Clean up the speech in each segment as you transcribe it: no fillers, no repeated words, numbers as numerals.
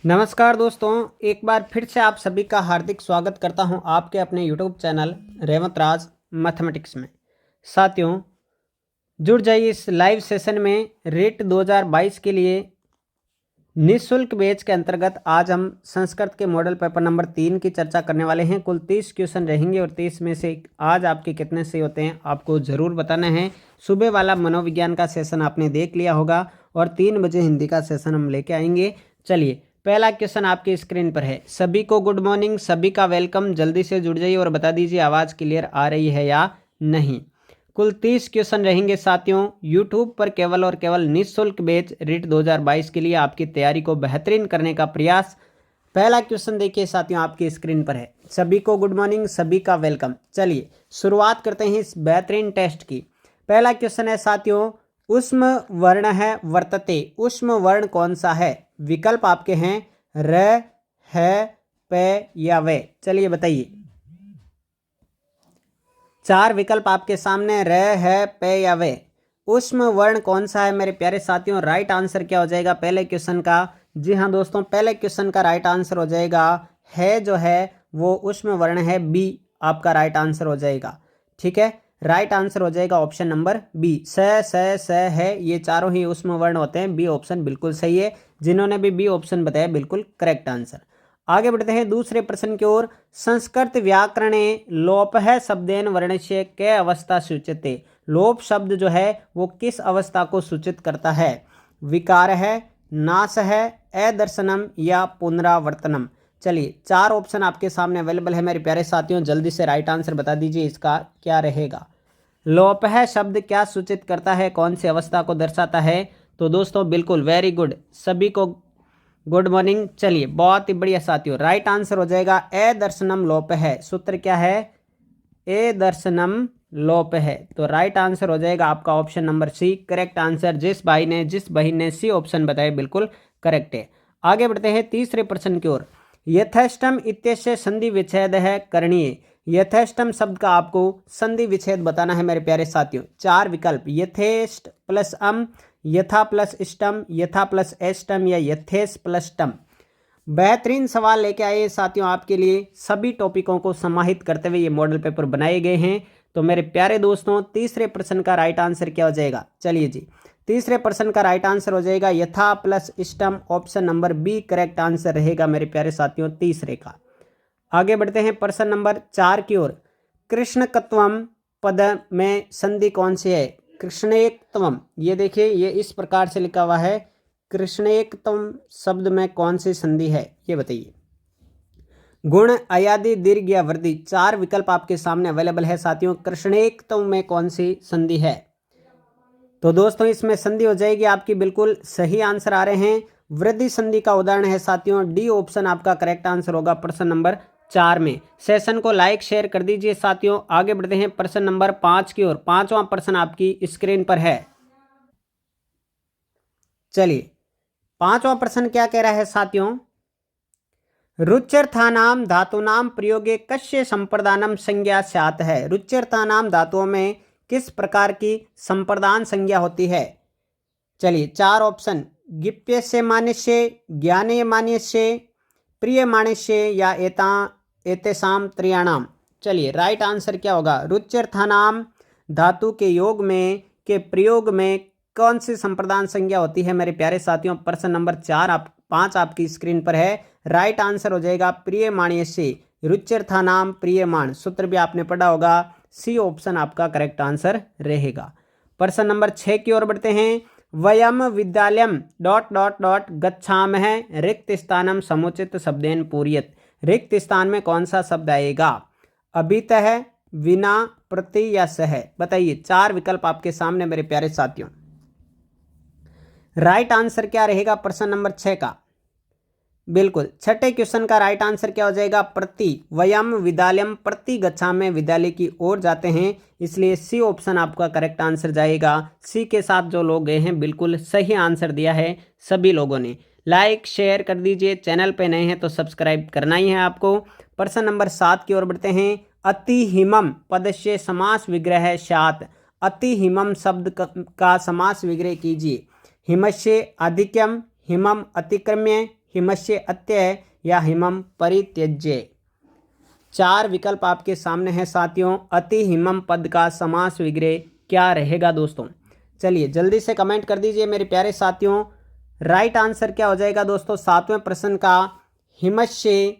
नमस्कार दोस्तों, एक बार फिर से आप सभी का हार्दिक स्वागत करता हूं आपके अपने यूट्यूब चैनल रेवंत राज मैथमेटिक्स में। साथियों, जुड़ जाइए इस लाइव सेशन में। रेट 2022 के लिए निःशुल्क बैच के अंतर्गत आज हम संस्कृत के मॉडल पेपर नंबर 3 की चर्चा करने वाले हैं। कुल 30 क्वेश्चन रहेंगे और 30 में से आज आपके कितने सही होते हैं आपको ज़रूर बताना है। सुबह वाला मनोविज्ञान का सेशन आपने देख लिया होगा और 3 बजे हिंदी का सेशन हम लेके आएंगे। चलिए, पहला क्वेश्चन आपकी स्क्रीन पर है। सभी को गुड मॉर्निंग, सभी का वेलकम। जल्दी से जुड़ जाइए और बता दीजिए आवाज़ क्लियर आ रही है या नहीं। कुल 30 क्वेश्चन रहेंगे साथियों। यूट्यूब पर केवल और केवल निःशुल्क बैच रीट 2022 के लिए आपकी तैयारी को बेहतरीन करने का प्रयास। पहला क्वेश्चन देखिए साथियों, आपकी स्क्रीन पर है। सभी को गुड मॉर्निंग, सभी का वेलकम। चलिए शुरुआत करते हैं इस बेहतरीन टेस्ट की। पहला क्वेश्चन है साथियों, उष्म वर्ण है वर्तते। उष्म वर्ण कौन सा है? विकल्प आपके हैं र, है, पे या वे। चलिए बताइए। 4 विकल्प आपके सामने, र, है, पे या वे। उष्म वर्ण कौन सा है मेरे प्यारे साथियों? राइट आंसर क्या हो जाएगा पहले क्वेश्चन का? जी हाँ दोस्तों, पहले क्वेश्चन का राइट आंसर हो जाएगा है, जो है वो उष्म वर्ण है। बी आपका राइट आंसर हो जाएगा। ठीक है, राइट आंसर हो जाएगा ऑप्शन नंबर बी। स है, ये चारों ही उष्म वर्ण होते हैं। बी ऑप्शन बिल्कुल सही है। जिन्होंने भी बी ऑप्शन बताया बिल्कुल करेक्ट आंसर। आगे बढ़ते हैं दूसरे प्रश्न की ओर। संस्कृत व्याकरणे लोपः शब्देन वर्णस्य के अवस्था सूचते। लोप शब्द जो है वो किस अवस्था को सूचित करता है? विकार है, नाश है, अदर्शनम या पुनरावर्तनम। चलिए, 4 ऑप्शन आपके सामने अवेलेबल है मेरे प्यारे साथियों। जल्दी से राइट आंसर बता दीजिए इसका क्या रहेगा। लोपः शब्द क्या सूचित करता है, कौन सी अवस्था को दर्शाता है? तो दोस्तों बिल्कुल वेरी गुड, सभी को गुड मॉर्निंग। चलिए, बहुत ही बढ़िया साथियों, राइट आंसर हो जाएगा ए दर्शनम लोप है। सूत्र क्या है? ए दर्शनम लोप है। तो राइट आंसर हो जाएगा आपका option number C correct answer. जिस बहन ने सी ऑप्शन बताया बिल्कुल करेक्ट है। आगे बढ़ते हैं तीसरे प्रश्न की ओर। यथेष्टम इत्यस्य संधि विच्छेद है करणीय। यथेष्टम शब्द का आपको संधि विच्छेद बताना है मेरे प्यारे साथियों। 4 विकल्प, यथेष्ट प्लस यथा प्लस इष्टम, यथा प्लस एष्टम या यथेस प्लस टम। बेहतरीन सवाल लेके आए साथियों आपके लिए। सभी टॉपिकों को समाहित करते हुए ये मॉडल पेपर बनाए गए हैं। तो मेरे प्यारे दोस्तों, तीसरे प्रश्न का राइट आंसर क्या हो जाएगा? चलिए जी, तीसरे प्रश्न का राइट आंसर हो जाएगा यथा प्लस इष्टम। Option number B correct answer रहेगा मेरे प्यारे साथियों तीसरे का। आगे बढ़ते हैं प्रश्न नंबर 4 की ओर। कृष्णकत्वम पद में संधि कौन सी है? कृष्णेकत्वम, ये देखिए ये इस प्रकार से लिखा हुआ है। कृष्णेकत्वम शब्द में कौन सी संधि है ये बताइए। गुण, अयादि, दीर्घ या वृद्धि। 4 विकल्प आपके सामने अवेलेबल है साथियों। कृष्णेकत्वम में कौन सी संधि है? तो दोस्तों इसमें संधि हो जाएगी आपकी, बिल्कुल सही आंसर आ रहे हैं। वृद्धि संधि का उदाहरण है साथियों डी ऑप्शन आपका करेक्ट आंसर होगा प्रश्न नंबर 4 में। सेशन को लाइक शेयर कर दीजिए साथियों। आगे बढ़ते हैं प्रश्न नंबर 5 की ओर। 5वां प्रश्न आपकी स्क्रीन पर है। चलिए, 5वां प्रश्न क्या कह रहा है साथियों? रुच्यर्थानाम धातूनाम प्रयोगे कस्य संप्रदानम संज्ञा स्यात् है। रुच्यर्थानाम धातुओं में किस प्रकार की संप्रदान संज्ञा होती है? चलिए 4 ऑप्शन, गिप्यस्य मान्यस्य, ज्ञाने मान्यस्य, प्रियमाणस्य या एतेषाम त्रयाणाम। चलिए राइट आंसर क्या होगा? रुच्यर्थानाम धातु के योग में के प्रयोग में कौन सी संप्रदान संज्ञा होती है मेरे प्यारे साथियों? प्रश्न नंबर 5 आपकी स्क्रीन पर है। राइट आंसर हो जाएगा प्रियमाण्यस्य। रुच्यर्थानाम प्रियमाण, सूत्र भी आपने पढ़ा होगा। सी ऑप्शन आपका करेक्ट आंसर रहेगा। प्रश्न नंबर 6 की ओर बढ़ते हैं। वयम विद्यालयम डॉट डॉट डॉट गच्छामः रिक्त स्थानम समुचित शब्देन पूरयत। रिक्त स्थान में कौन सा शब्द आएगा? अभितः, विना, प्रति या सह। बताइए, 4 विकल्प आपके सामने मेरे प्यारे साथियों। राइट आंसर क्या रहेगा प्रश्न नंबर 6 का? बिल्कुल, छठे क्वेश्चन का राइट आंसर क्या हो जाएगा? प्रति। वयम विद्यालयम प्रति गच्छामः, विद्यालय की ओर जाते हैं, इसलिए सी ऑप्शन आपका करेक्ट आंसर जाएगा। सी के साथ जो लोग गए हैं बिल्कुल सही आंसर दिया है सभी लोगों ने। लाइक शेयर कर दीजिए। चैनल पे नए हैं तो सब्सक्राइब करना ही है आपको। प्रश्न नंबर 7 की ओर बढ़ते हैं। अति हिमम पदस्य समास विग्रह स्यात्। अति हिमम शब्द का समास विग्रह कीजिए। हिमस्य अधिक्यम, हिमम अतिक्रम्य, हिमस्य अत्यय या हिमम परित्यज्य। 4 विकल्प आपके सामने हैं साथियों। अति हिमम पद का समास विग्रह क्या रहेगा दोस्तों? चलिए जल्दी से कमेंट कर दीजिए मेरे प्यारे साथियों। राइट आंसर क्या हो जाएगा दोस्तों? 7वें प्रश्न का हिमस्य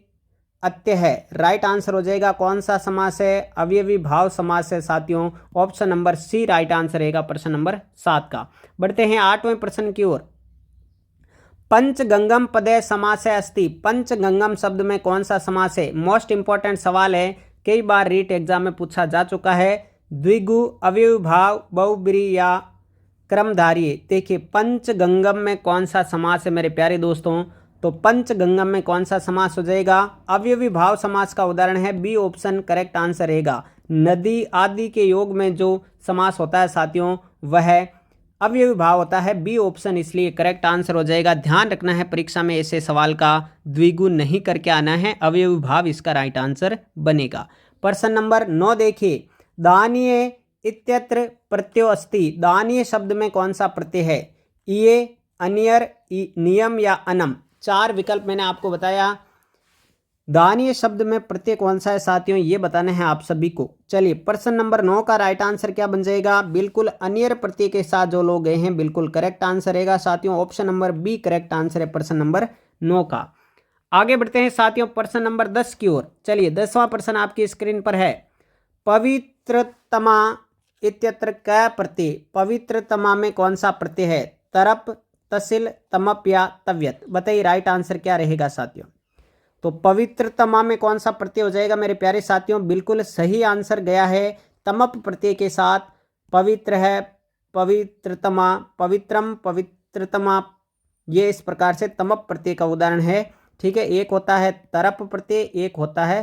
अत्य है राइट आंसर हो जाएगा। कौन सा समास है? अवयवी भाव समास है साथियों। Option number C right answer रहेगा प्रश्न नंबर 7 का। बढ़ते हैं 8वें प्रश्न की ओर। पंचगंगम पदे समास है अस्ति। पंचगंगम शब्द में कौन सा समास है? मोस्ट इंपॉर्टेंट सवाल है, कई बार रीट एग्जाम में पूछा जा चुका है। द्विगु, अवयवी भाव, बहुब्रीहि या क्रमधारय। देखिए पंचगंगम में कौन सा समास है मेरे प्यारे दोस्तों? तो पंचगंगम में कौन सा समास हो जाएगा? अवयवी भाव समास का उदाहरण है बी ऑप्शन करेक्ट आंसर रहेगा। नदी आदि के योग में जो समास होता है साथियों वह अवयवी भाव होता है, बी ऑप्शन इसलिए करेक्ट आंसर हो जाएगा। ध्यान रखना है परीक्षा में ऐसे सवाल का द्विगु नहीं करके आना है, अवयवी भाव इसका राइट आंसर बनेगा। प्रश्न नंबर 9 देखिए। दानीय इत्यत्र प्रत्ययो अस्ति। दानीय शब्द में कौन सा प्रत्यय है? इये, अनियर, नियम या अनम। 4 विकल्प मैंने आपको बताया। दानीय शब्द में प्रत्यय कौन सा है साथियों, ये बताना है आप सभी को। चलिए प्रश्न नंबर 9 का राइट आंसर क्या बन जाएगा? बिल्कुल अनियर प्रत्यय के साथ जो लोग गए हैं बिल्कुल करेक्ट आंसर रहेगा साथियों। Option number B correct answer है प्रश्न नंबर 9 का। आगे बढ़ते हैं साथियों प्रश्न नंबर 10 की ओर। चलिए 10वां प्रश्न आपकी स्क्रीन पर है। पवित्रतमा इत्यत्र क प्रत्यय। पवित्रतमा में कौन सा प्रत्यय है? तरप, तसिल, तमप या तव्यत। बताइए राइट आंसर क्या रहेगा साथियों? तो पवित्रतमा में कौन सा प्रत्यय हो जाएगा मेरे प्यारे साथियों? बिल्कुल सही आंसर गया है तमप प्रत्यय के साथ। पवित्र है, पवित्रतमा, पवित्रम, पवित्रतमा, ये इस प्रकार से तमप प्रत्यय का उदाहरण है। ठीक है, एक होता है तरप प्रत्यय, एक होता है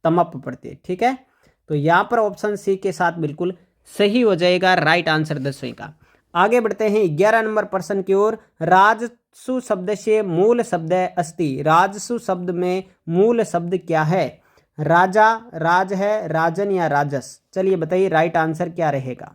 तमप प्रत्यय। ठीक है, तो यहाँ पर ऑप्शन सी के साथ बिल्कुल सही हो जाएगा राइट आंसर 10वें का। आगे बढ़ते हैं 11 नंबर प्रश्न की ओर। राजसु शब्द से मूल शब्द अस्ति। राजसु शब्द में मूल शब्द क्या है? राजा, राज है, राजन या राजस। चलिए बताइए राइट आंसर क्या रहेगा?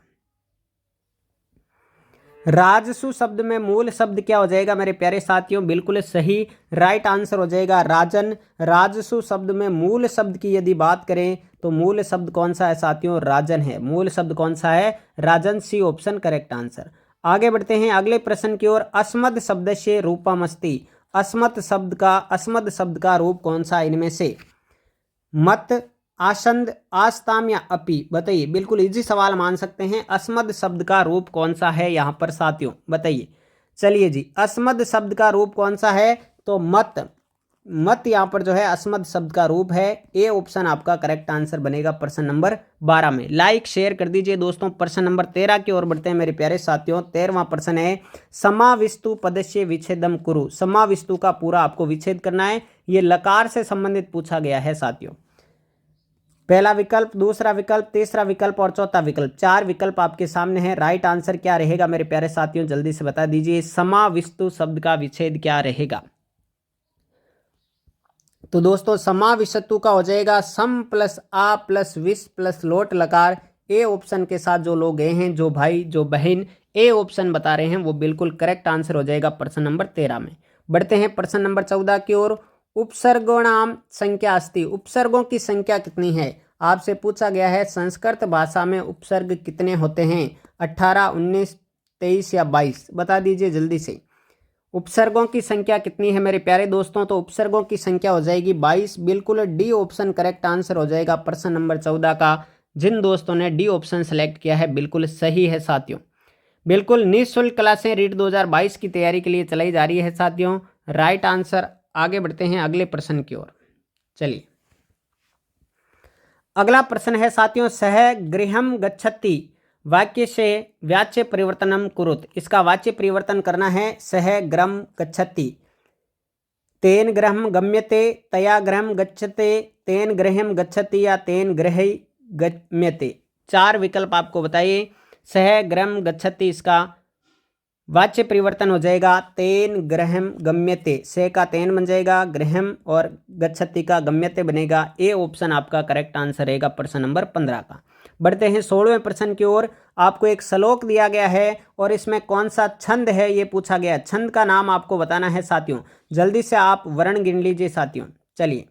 राजसु शब्द में मूल शब्द क्या हो जाएगा मेरे प्यारे साथियों? बिल्कुल सही राइट आंसर हो जाएगा राजन। राजसु शब्द में मूल शब्द की यदि बात करें तो मूल शब्द कौन सा है साथियों? राजन है। मूल शब्द कौन सा है? राजन, सी ऑप्शन करेक्ट आंसर। आगे बढ़ते हैं अगले प्रश्न की ओर। अस्मद शब्द से रूपम अस्ति। अस्मद शब्द का रूप कौन सा इनमें से? मत, आसंद, आस्ताम या अपि। बताइए, बिल्कुल इजी सवाल मान सकते हैं। अस्मद शब्द का रूप कौन सा है यहाँ पर साथियों? बताइए। चलिए जी, अस्मद शब्द का रूप कौन सा है? तो मत। मत यहाँ पर जो है अस्मद शब्द का रूप है। ए ऑप्शन आपका करेक्ट आंसर बनेगा प्रश्न नंबर 12 में। लाइक शेयर कर दीजिए दोस्तों। प्रश्न नंबर 13 की ओर बढ़ते हैं मेरे प्यारे साथियों। 13वां प्रश्न है समाविष्टु पदस्य विच्छेदम कुरु। समाविष्टु का पूरा आपको विच्छेद करना है। ये लकार से संबंधित पूछा गया है साथियों। पहला विकल्प, दूसरा विकल्प, तीसरा विकल्प और चौथा विकल्प। 4 विकल्प आपके सामने हैं। राइट आंसर क्या रहेगा मेरे प्यारे साथियों? जल्दी से बता दीजिए। समाविष्टु शब्द का विच्छेद क्या रहेगा? तो दोस्तों समाविष्टु का हो जाएगा सम प्लस आ प्लस विस प्लस लोट लकार। ए ऑप्शन के साथ जो लोग गए हैं, जो भाई जो बहन ए ऑप्शन बता रहे हैं, वो बिल्कुल करेक्ट आंसर हो जाएगा प्रश्न नंबर 13 में। बढ़ते हैं प्रश्न नंबर 14 की ओर। उपसर्गोणाम संख्या अस्ति। उपसर्गों की संख्या कितनी है? आपसे पूछा गया है संस्कृत भाषा में उपसर्ग कितने होते हैं? 18, 19, 23 या 22। बता दीजिए जल्दी से। उपसर्गों की संख्या कितनी है मेरे प्यारे दोस्तों? तो उपसर्गों की संख्या हो जाएगी 22। बिल्कुल डी ऑप्शन करेक्ट आंसर हो जाएगा प्रश्न नंबर 14 का। जिन दोस्तों ने डी ऑप्शन सेलेक्ट किया है बिल्कुल सही है साथियों। बिल्कुल निःशुल्क क्लासें रीट 2022 की तैयारी के लिए चलाई जा रही है साथियों। Right answer. आगे बढ़ते हैं अगले प्रश्न की ओर। चलिए अगला प्रश्न है साथियों। सह गृहम गच्छति वाक्य से वाच्य परिवर्तनम कुरुत। इसका वाच्य परिवर्तन करना है। सह गृहम गच्छति, तेन गृहम गम्यते, तया गृहम गच्छते, तेन गृहम गच्छति या तेन गृहै गम्यते। 4 विकल्प आपको बताइए। सह गृहम गच्छति इसका वाच्य परिवर्तन हो जाएगा तेन गृहम गम्यते। से का तेन बन जाएगा, गृहम और गच्छति का गम्यते बनेगा। ए ऑप्शन आपका करेक्ट आंसर रहेगा प्रश्न नंबर 15 का। बढ़ते हैं 16वें प्रश्न की ओर। आपको एक श्लोक दिया गया है और इसमें कौन सा छंद है ये पूछा गया है। छंद का नाम आपको बताना है साथियों। जल्दी से आप वर्ण गिन लीजिए साथियों। चलिए,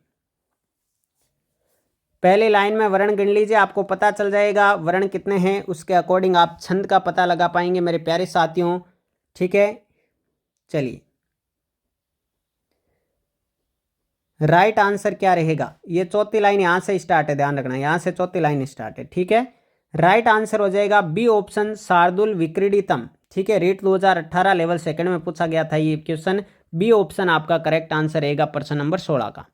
पहली लाइन में वर्ण गिन लीजिए, आपको पता चल जाएगा वर्ण कितने हैं, उसके अकॉर्डिंग आप छंद का पता लगा पाएंगे मेरे प्यारे साथियों। ठीक है, चलिए, राइट आंसर क्या रहेगा। ये चौथी लाइन यहां से स्टार्ट है, ध्यान रखना, यहां से चौथी लाइन स्टार्ट है। ठीक है, राइट आंसर हो जाएगा बी ऑप्शन, शार्दुल विक्रीडितम। ठीक है, रीट 2018 लेवल सेकंड में पूछा गया था ये क्वेश्चन। बी ऑप्शन आपका करेक्ट आंसर रहेगा प्रश्न नंबर 16 का।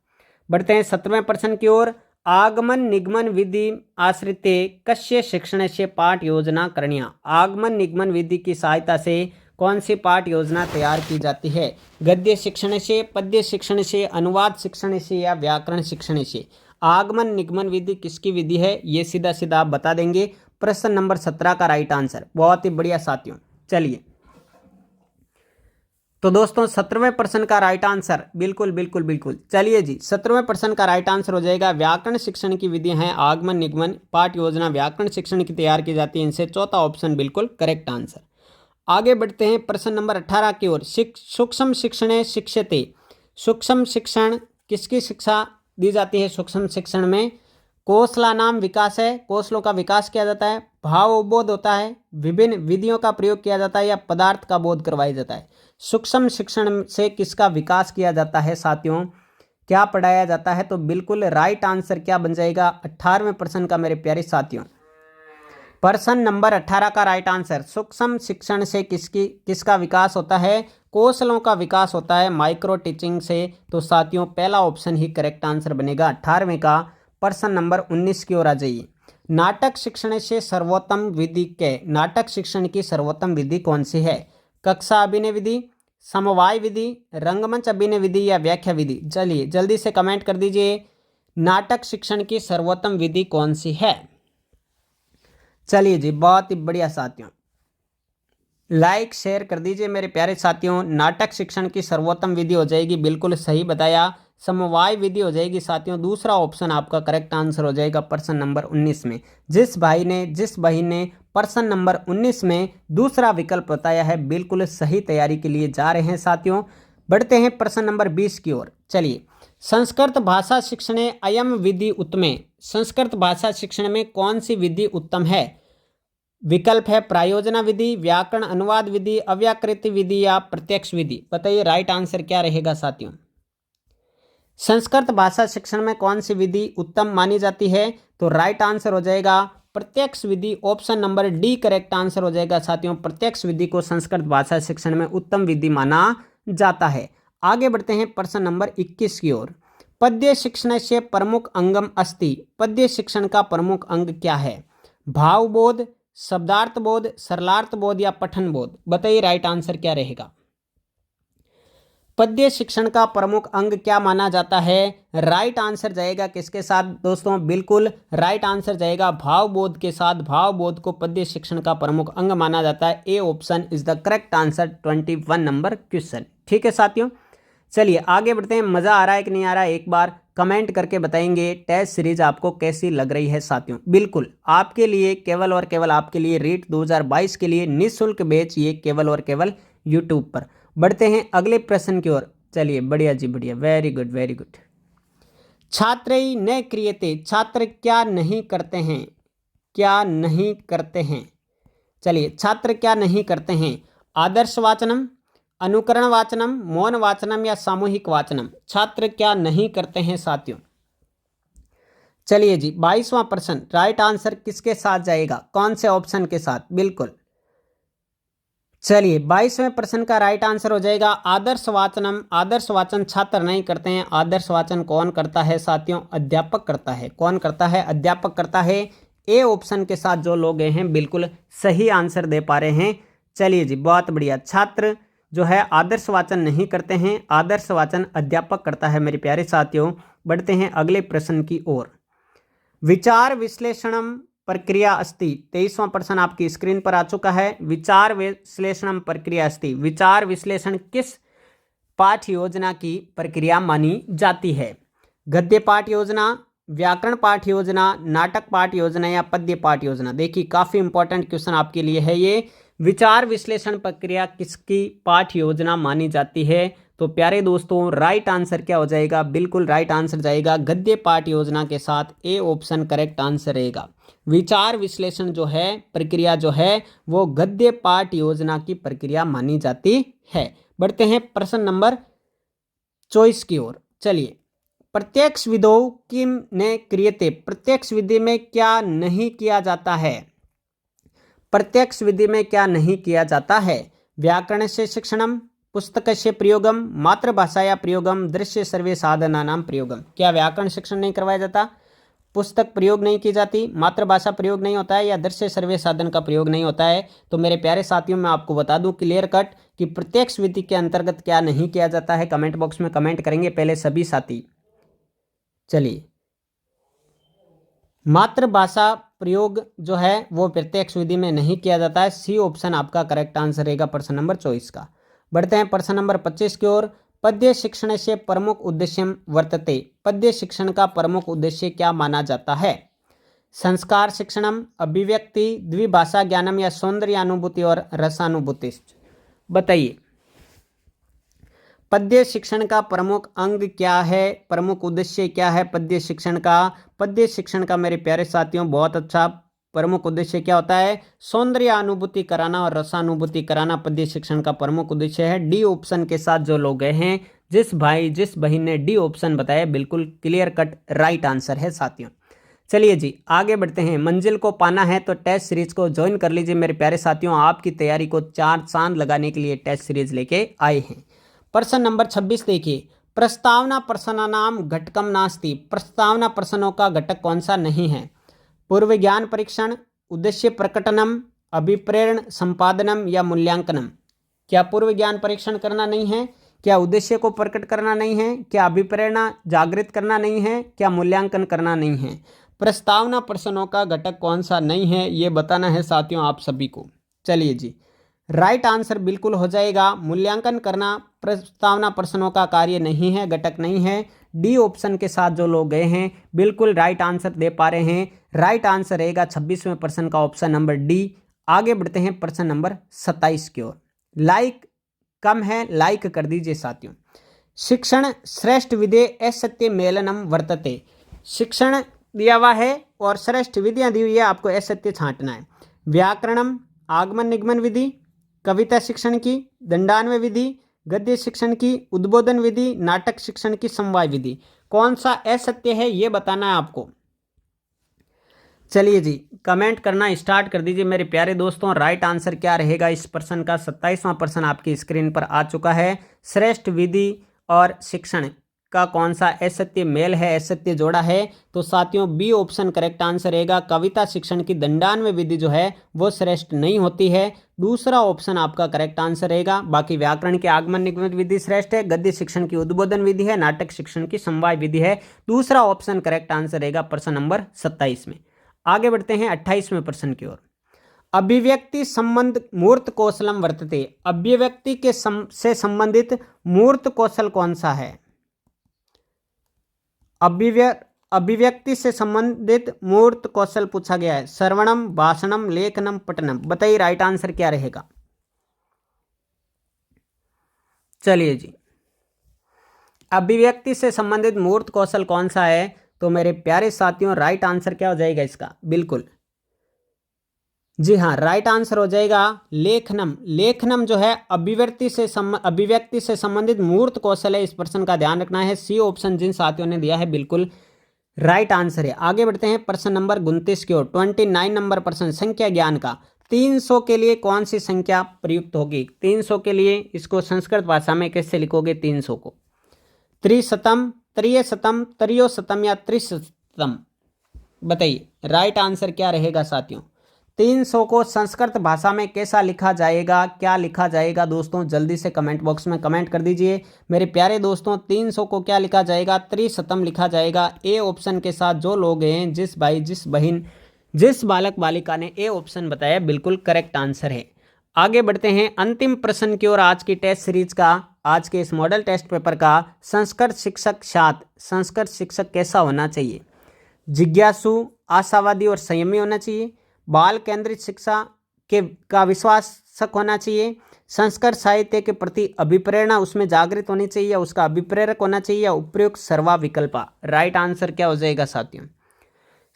बढ़ते हैं 17वें प्रश्न की ओर। आगमन निगमन विधि आश्रिते कस्य शिक्षण से पाठ योजना करणीय। आगमन निगमन विधि की सहायता से कौन सी पाठ योजना तैयार की जाती है। गद्य शिक्षण से, पद्य शिक्षण से, अनुवाद शिक्षण से या व्याकरण शिक्षण से। आगमन निगमन विधि किसकी विधि है, ये सीधा सीधा आप बता देंगे। प्रश्न नंबर 17 का राइट आंसर। बहुत ही बढ़िया साथियों। चलिए, तो दोस्तों 17वें प्रश्न का राइट आंसर बिल्कुल बिल्कुल बिल्कुल। चलिए जी, 17वें प्रश्न का राइट आंसर हो जाएगा व्याकरण शिक्षण की विधि है आगमन निगमन पाठ योजना व्याकरण शिक्षण की तैयार की जाती है, इनसे चौथा ऑप्शन बिल्कुल करेक्ट आंसर। आगे बढ़ते हैं प्रश्न नंबर 18 की ओर। सूक्ष्म शिक्षणे शिक्षते। सूक्ष्म शिक्षण किसकी शिक्षा दी जाती है। सूक्ष्म शिक्षण में कौशला नाम विकास है, कौशलों का विकास किया जाता है, भावबोध होता है, विभिन्न विधियों का प्रयोग किया जाता है या पदार्थ का बोध करवाया जाता है। सूक्ष्म शिक्षण से किसका विकास किया जाता है साथियों, क्या पढ़ाया जाता है। तो बिल्कुल राइट आंसर क्या बन जाएगा 18वें प्रश्न का मेरे प्यारे साथियों। प्रश्न नंबर 18 का राइट आंसर, सूक्ष्म शिक्षण से किसका विकास होता है, कौशलों का विकास होता है माइक्रो टीचिंग से। तो साथियों पहला ऑप्शन ही करेक्ट आंसर बनेगा 18वें का। प्रश्न नंबर 19 की ओर आ जाइए। नाटक शिक्षण से सर्वोत्तम विधि के। नाटक शिक्षण की सर्वोत्तम विधि कौन सी है। कक्षा अभिनय विधि, समवाय विधि, रंगमंच अभिनय विधि या व्याख्या विधि। चलिए जल्दी से कमेंट कर दीजिए, नाटक शिक्षण की सर्वोत्तम विधि कौन सी है। चलिए जी, बहुत ही बढ़िया साथियों, लाइक शेयर कर दीजिए मेरे प्यारे साथियों। नाटक शिक्षण की सर्वोत्तम विधि हो जाएगी, बिल्कुल सही बताया, समवाय विधि हो जाएगी साथियों। दूसरा ऑप्शन आपका करेक्ट आंसर हो जाएगा प्रश्न नंबर 19 में। जिस भाई ने प्रश्न नंबर 19 में दूसरा विकल्प बताया है, बिल्कुल सही तैयारी के लिए जा रहे हैं साथियों। बढ़ते हैं प्रश्न नंबर 20 की ओर। चलिए, संस्कृत भाषा शिक्षणे अयम विधि उत्तमे। संस्कृत भाषा शिक्षण में कौन सी विधि उत्तम है। विकल्प है प्रायोजना विधि, व्याकरण अनुवाद विधि, अव्याकृत विधि या प्रत्यक्ष विधि। बताइए राइट आंसर क्या रहेगा साथियों। संस्कृत भाषा शिक्षण में कौन सी विधि उत्तम मानी जाती है। तो राइट आंसर हो जाएगा प्रत्यक्ष विधि। Option number D correct answer हो जाएगा साथियों। प्रत्यक्ष विधि को संस्कृत भाषा शिक्षण में उत्तम विधि माना जाता है। आगे बढ़ते हैं प्रश्न नंबर 21 की ओर। पद्य शिक्षण से प्रमुख अंगम अस्ति। पद्य शिक्षण का प्रमुख अंग क्या है। भावबोध, शब्दार्थ बोध, सरलार्थ बोध या पठन बोध। बताइए राइट आंसर क्या रहेगा। पद्य शिक्षण का प्रमुख अंग क्या माना जाता है। राइट आंसर जाएगा किसके साथ दोस्तों, बिल्कुल राइट आंसर जाएगा भावबोध के साथ। भावबोध को पद्य शिक्षण का प्रमुख अंग माना जाता है। A option is the correct answer 21 number question. ठीक है साथियों, चलिए आगे बढ़ते हैं। मजा आ रहा है कि नहीं आ रहा है, एक बार कमेंट करके बताएंगे टेस्ट सीरीज आपको कैसी लग रही है साथियों। बिल्कुल आपके लिए, केवल और केवल आपके लिए, रीट 2022 के लिए निःशुल्क बैच, ये केवल और केवल यूट्यूब पर। बढ़ते हैं अगले प्रश्न की ओर। चलिए बढ़िया जी बढ़िया, वेरी गुड वेरी गुड। छात्र न क्रियते। छात्र क्या नहीं करते हैं, क्या नहीं करते हैं। चलिए, छात्र क्या नहीं करते हैं। आदर्श वाचनम, अनुकरण वाचनम, मौन वाचनम या सामूहिक वाचनम। छात्र क्या नहीं करते हैं साथियों। चलिए जी, 22वां प्रश्न राइट आंसर किसके साथ जाएगा, कौन से ऑप्शन के साथ। बिल्कुल चलिए, 22वें प्रश्न का राइट आंसर हो जाएगा आदर्श वाचनम। आदर्श वाचन छात्र नहीं करते हैं। आदर्श वाचन कौन करता है साथियों, अध्यापक करता है। कौन करता है, अध्यापक करता है। ए ऑप्शन के साथ जो लोग हैं बिल्कुल सही आंसर दे पा रहे हैं। चलिए जी, बहुत बढ़िया। छात्र जो है आदर्श वाचन नहीं करते हैं, आदर्श वाचन अध्यापक करता है मेरे प्यारे साथियों। बढ़ते हैं अगले प्रश्न की ओर। विचार विश्लेषणम प्रक्रिया अस्ति। 23वां प्रश्न आपकी स्क्रीन पर आ चुका है। विचार विश्लेषणम प्रक्रिया अस्ति। विचार विश्लेषण किस पाठ योजना की प्रक्रिया मानी जाती है। गद्य पाठ योजना, व्याकरण पाठ योजना, नाटक पाठ योजना या पद्य पाठ योजना। देखिए काफी इंपॉर्टेंट क्वेश्चन आपके लिए है ये। विचार विश्लेषण प्रक्रिया किसकी पाठ योजना मानी जाती है? तो प्यारे दोस्तों राइट आंसर क्या हो जाएगा? बिल्कुल राइट आंसर जाएगा गद्य पाठ योजना के साथ ए ऑप्शन करेक्ट आंसर रहेगा। विचार विश्लेषण जो है प्रक्रिया जो है वो गद्य पाठ योजना की प्रक्रिया मानी जाती है। बढ़ते हैं प्रश्न नंबर 24 की ओर। चलिए, प्रत्यक्ष विधौ किम न क्रियते, प्रत्यक्ष विधि में क्या नहीं किया जाता है? प्रत्यक्ष विधि में क्या नहीं किया जाता है? व्याकरण से शिक्षणम, पुस्तक से प्रयोगम, मातृभाषाया प्रयोगम, दृश्य सर्वे साधनानाम प्रयोगम। क्या व्याकरण शिक्षण नहीं करवाया जाता? पुस्तक प्रयोग नहीं की जाती, मातृभाषा प्रयोग नहीं होता है, या दृश्य सर्वे साधन का प्रयोग नहीं होता है? तो मेरे प्यारे साथियों मैं आपको बता दूं क्लियर कट कि प्रत्यक्ष विधि के अंतर्गत क्या नहीं किया जाता है। कमेंट बॉक्स में कमेंट करेंगे पहले सभी साथी। चलिए, मातृभाषा प्रयोग जो है वो प्रत्यक्ष विधि में नहीं किया जाता है। सी ऑप्शन आपका करेक्ट आंसर रहेगा प्रश्न नंबर 24 का। बढ़ते हैं प्रश्न नंबर 25 की ओर। पद्य शिक्षण से प्रमुख उद्देश्य वर्तते, पद्य शिक्षण का प्रमुख उद्देश्य क्या माना जाता है? संस्कार शिक्षणम, अभिव्यक्ति, द्विभाषा ज्ञानम या सौंदर्यानुभूति और रसानुभूति। बताइए पद्य शिक्षण का प्रमुख अंग क्या है, प्रमुख उद्देश्य क्या है पद्य शिक्षण का? पद्य शिक्षण का मेरे प्यारे साथियों बहुत अच्छा प्रमुख उद्देश्य क्या होता है? सौंदर्य अनुभूति कराना और रसानुभूति कराना पद्य शिक्षण का प्रमुख उद्देश्य है। डी ऑप्शन के साथ जो लोग गए हैं, जिस भाई जिस बहन ने डी ऑप्शन बताया बिल्कुल क्लियर कट राइट आंसर है साथियों। चलिए जी आगे बढ़ते हैं। मंजिल को पाना है तो टेस्ट सीरीज को ज्वाइन कर लीजिए मेरे प्यारे साथियों। आपकी तैयारी को 4 चांद लगाने के लिए टेस्ट सीरीज लेके आए हैं। प्रश्न नंबर 26 देखिए, प्रस्तावना प्रश्नानाम घटकम नास्ति, प्रस्तावना प्रश्नों का घटक कौन सा नहीं है? पूर्व ज्ञान परीक्षण, उद्देश्य प्रकटनम, अभिप्रेरण संपादनम या मूल्यांकनम। क्या पूर्व ज्ञान परीक्षण करना नहीं है? क्या उद्देश्य को प्रकट करना नहीं है? क्या अभिप्रेरणा जागृत करना नहीं है? क्या मूल्यांकन करना नहीं है? प्रस्तावना प्रश्नों का घटक कौन सा नहीं है ये बताना है साथियों आप सभी को। चलिए जी, राइट आंसर बिल्कुल हो जाएगा मूल्यांकन करना प्रस्तावना प्रश्नों का कार्य नहीं है, घटक नहीं है। डी ऑप्शन के साथ जो लोग गए हैं बिल्कुल राइट आंसर दे पा रहे हैं। राइट आंसर रहेगा 26वें प्रश्न का ऑप्शन नंबर डी। आगे बढ़ते हैं प्रश्न नंबर 27 की ओर। लाइक कम है, लाइक कर दीजिए साथियों। शिक्षण श्रेष्ठ विधे असत्य मेलनम वर्तते, शिक्षण दिया हुआ है और श्रेष्ठ विधियां दी हुई है, आपको असत्य छांटना है। व्याकरणम, आगमन निगमन विधि, कविता शिक्षण की, दंडान्वय विधि, गद्य शिक्षण की, उद्बोधन विधि, नाटक शिक्षण की, समवाय विधि। कौन सा असत्य है ये बताना है आपको। चलिए जी कमेंट करना स्टार्ट कर दीजिए मेरे प्यारे दोस्तों। राइट आंसर क्या रहेगा इस प्रश्न का? 27वां प्रश्न आपकी स्क्रीन पर आ चुका है। श्रेष्ठ विधि और शिक्षण का कौन सा असत्य मेल है, असत्य जोड़ा है? तो साथियों बी ऑप्शन करेक्ट आंसर रहेगा। कविता शिक्षण की दंडान्वय विधि जो है वो श्रेष्ठ नहीं होती है, दूसरा ऑप्शन आपका करेक्ट आंसर रहेगा। बाकी व्याकरण के आगमन निगमन विधि श्रेष्ठ है, गद्य शिक्षण की उद्बोधन विधि है, नाटक शिक्षण की समवाय विधि है, दूसरा ऑप्शन करेक्ट आंसर रहेगा प्रश्न नंबर 27 में। आगे बढ़ते हैं 28वें प्रश्न की ओर। अभिव्यक्ति संबंध मूर्त कौशलम वर्तते, अभिव्यक्ति के से संबंधित मूर्त कौशल कौन सा है? अभिव्यक्ति से संबंधित मूर्त कौशल पूछा गया है। श्रवणम, भाषणम, लेखनम, पठनम। बताइए राइट आंसर क्या रहेगा। चलिए जी, अभिव्यक्ति से संबंधित मूर्त कौशल कौन सा है? तो मेरे प्यारे साथियों राइट आंसर क्या हो जाएगा इसका? बिल्कुल जी हाँ, राइट आंसर हो जाएगा लेखनम। लेखनम जो है अभिव्यक्ति से संबंधित मूर्त कौशल है, इस प्रश्न का ध्यान रखना है। सी ऑप्शन जिन साथियों ने दिया है बिल्कुल राइट आंसर है। आगे बढ़ते हैं प्रश्न नंबर 29 की ओर। 29 नंबर प्रश्न संख्या ज्ञान का। 300 के लिए कौन सी संख्या प्रयुक्त होगी? 300 के लिए इसको संस्कृत भाषा में कैसे लिखोगे? 300 को त्रिशतम, त्रियशतम, त्रियोशतम या त्रिशतम। बताइए राइट आंसर क्या रहेगा साथियों। 300 को संस्कृत भाषा में कैसा लिखा जाएगा, क्या लिखा जाएगा दोस्तों? जल्दी से कमेंट बॉक्स में कमेंट कर दीजिए मेरे प्यारे दोस्तों। 300 को क्या लिखा जाएगा? त्रिशतम लिखा जाएगा। ए ऑप्शन के साथ जो लोग हैं, जिस भाई जिस बहन जिस बालक बालिका ने ए ऑप्शन बताया बिल्कुल करेक्ट आंसर है। आगे बढ़ते हैं अंतिम प्रश्न की ओर आज की टेस्ट सीरीज का, आज के इस मॉडल टेस्ट पेपर का। संस्कृत शिक्षक छात्र, संस्कृत शिक्षक कैसा होना चाहिए? जिज्ञासु, आशावादी और संयमी होना चाहिए, बाल केंद्रित शिक्षा का विश्वासक होना चाहिए, संस्कृत साहित्य के प्रति अभिप्रेरणा उसमें जागृत होनी चाहिए, उसका अभिप्रेरक होना चाहिए, उपयुक्त सर्वा विकल्पा। राइट आंसर क्या हो जाएगा साथियों?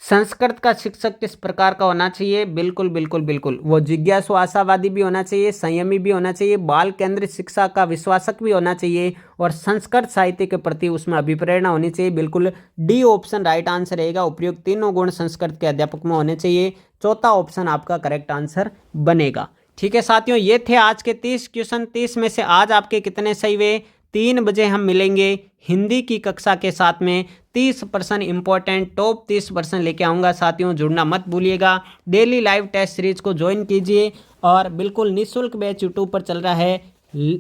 संस्कृत का शिक्षक किस प्रकार का होना चाहिए? बिल्कुल बिल्कुल बिल्कुल, वो जिज्ञासु आशावादी भी होना चाहिए, संयमी भी होना चाहिए, बाल केंद्रित शिक्षा का विश्वासक भी होना चाहिए और संस्कृत साहित्य के प्रति उसमें अभिप्रेरणा होनी चाहिए। बिल्कुल डी ऑप्शन राइट आंसर रहेगा। उपयुक्त तीनों गुण संस्कृत के अध्यापक में होने चाहिए। चौथा ऑप्शन आपका करेक्ट आंसर बनेगा। ठीक है साथियों, ये थे आज के 30 क्वेश्चन। 30 में से आज आपके कितने सही हुए? 3 बजे हम मिलेंगे हिंदी की कक्षा के साथ में। 30% इंपॉर्टेंट टॉप 30% लेके आऊँगा साथियों, जुड़ना मत भूलिएगा। डेली लाइव टेस्ट सीरीज को ज्वाइन कीजिए और बिल्कुल निःशुल्क बैच यूट्यूब पर चल रहा है।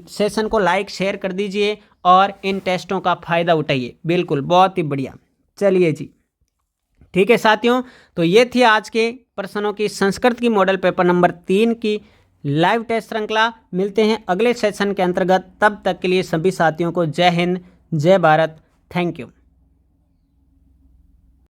सेशन को लाइक शेयर कर दीजिए और इन टेस्टों का फ़ायदा उठाइए। बिल्कुल बहुत ही बढ़िया। चलिए जी, ठीक है साथियों, तो ये थी आज के प्रश्नों की संस्कृत की मॉडल पेपर नंबर 3 की लाइव टेस्ट श्रृंखला। मिलते हैं अगले सेशन के अंतर्गत। तब तक के लिए सभी साथियों को जय हिंद, जय भारत, थैंक यू।